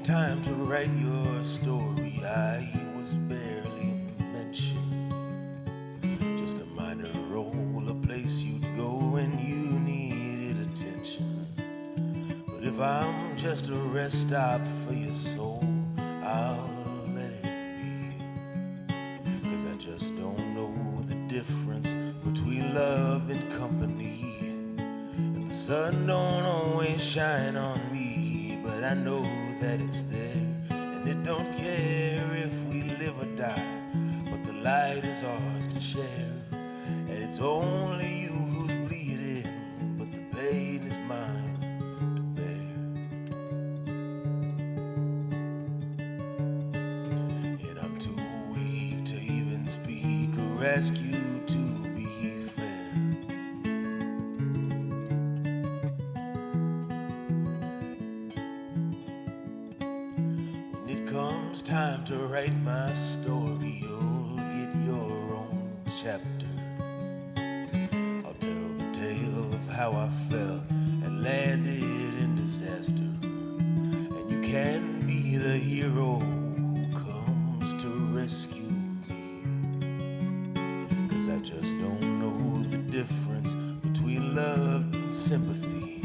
time to write your story, I was barely mentioned. Just a minor role, a place you'd go when you needed attention. But if I'm just a rest stop for your soul, I'll let it be. 'Cause I just don't know the difference between love and company. And the sun don't always shine on me, but I know that it's there. And it don't care if we live or die, but the light is ours to share. And it's only you who's bleeding, but the pain is mine to bear. And I'm too weak to even speak or ask you to be fair. When it comes time to write my story, you'll get your own chapter. I'll tell the tale of how I fell and landed in disaster. And you can be the hero who comes to rescue me. 'Cause I just don't know the difference between love and sympathy.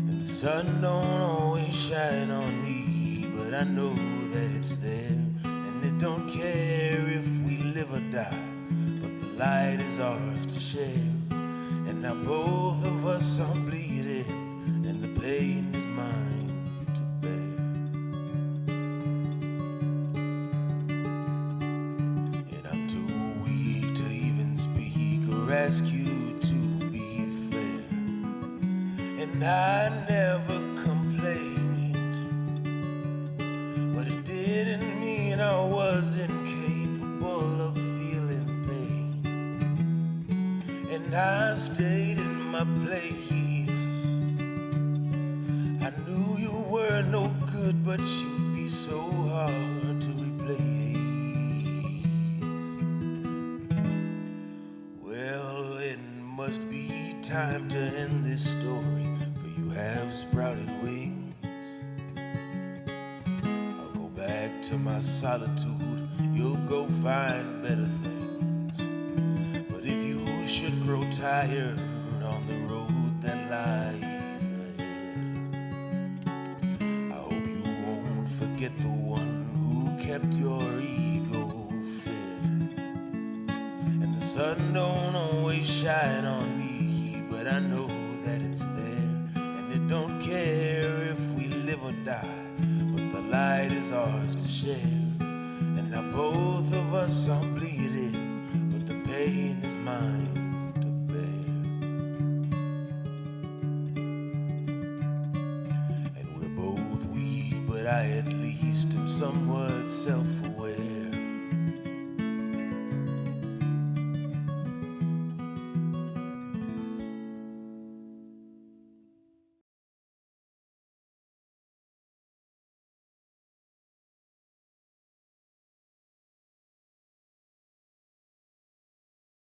And the sun don't always shine on me, but I know that it's there. And it don't care if we live or die, but the light is ours to share. And now both of us are bleeding, and the pain is mine to bear. And I'm too weak to even speak or ask you to be fair. And I never complained, but it didn't mean I was incapable of feeling pain. And I stayed in my place. I knew you were no good, but you'd be so hard to replace. Well, it must be time to end this story, for you have sprouted wings. I'll go back to my solitude, you'll go find better things. But if you should grow tired on the road that lies ahead, I hope you won't forget the one who kept your ego fed. And the sun don't always shine on me, but I know that it's there. And it don't care if we live or die, but the light is ours to share. And now both of us are bleeding, but the pain is mine to bear. And we're both weak, but I at least am somewhat self-aware.